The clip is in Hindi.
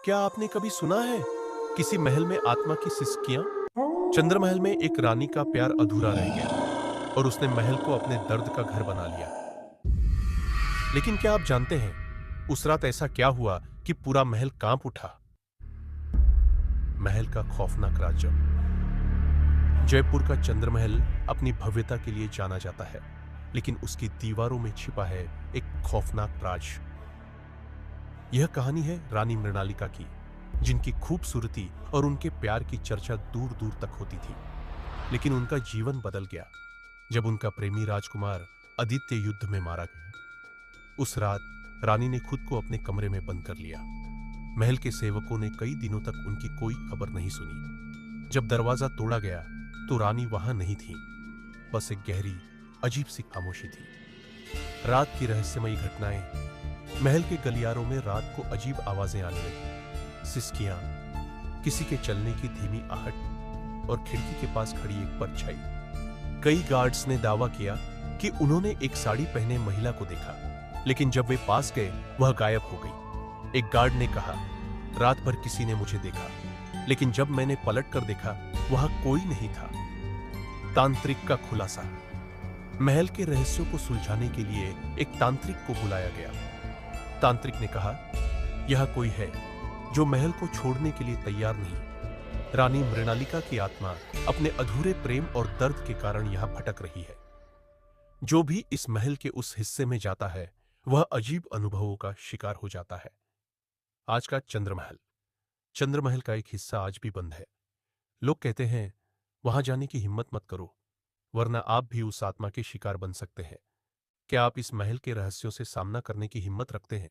क्या आपने कभी सुना है किसी महल में आत्मा की सिसकियां? चंद्रमहल में एक रानी का प्यार अधूरा रह गया और उसने महल को अपने दर्द का घर बना लिया। लेकिन क्या आप जानते हैं उस रात ऐसा क्या हुआ कि पूरा महल कांप उठा? महल का खौफनाक राज। जयपुर का चंद्रमहल अपनी भव्यता के लिए जाना जाता है, लेकिन उसकी दीवारों में छिपा है एक खौफनाक राज। यह कहानी है रानी मृणालिका की, जिनकी खूबसूरती और उनके प्यार की चर्चा दूर दूर तक होती थी। लेकिन उनका जीवन बदल गया जब उनका प्रेमी राजकुमार आदित्य युद्ध में मारा गया। उस रात रानी ने खुद को अपने कमरे में बंद कर लिया। महल के सेवकों ने कई दिनों तक उनकी कोई खबर नहीं सुनी। जब दरवाजा तोड़ा गया तो रानी वहां नहीं थी, बस एक गहरी अजीब सी खामोशी थी। रात की रहस्यमयी घटनाएं। महल के गलियारों में रात को अजीब आवाजें आने लगी। सिसकियां, किसी के चलने की धीमी आहट और खिड़की के पास खड़ी एक परछाई। कई गार्ड्स ने दावा किया कि उन्होंने एक साड़ी पहने महिला को देखा, लेकिन जब वे पास गए वह गायब हो गई। एक गार्ड ने कहा, रात भर किसी ने मुझे देखा, लेकिन जब मैंने पलट कर देखा वहां कोई नहीं था। तांत्रिक का खुलासा। महल के रहस्यों को सुलझाने के लिए एक तांत्रिक को बुलाया गया। तांत्रिक ने कहा, यह कोई है जो महल को छोड़ने के लिए तैयार नहीं। रानी मृणालिका की आत्मा अपने अधूरे प्रेम और दर्द के कारण यहां भटक रही है। जो भी इस महल के उस हिस्से में जाता है वह अजीब अनुभवों का शिकार हो जाता है। आज का चंद्रमहल। चंद्रमहल का एक हिस्सा आज भी बंद है। लोग कहते हैं वहां जाने की हिम्मत मत करो, वरना आप भी उस आत्मा के शिकार बन सकते हैं। क्या आप इस महल के रहस्यों से सामना करने की हिम्मत रखते हैं?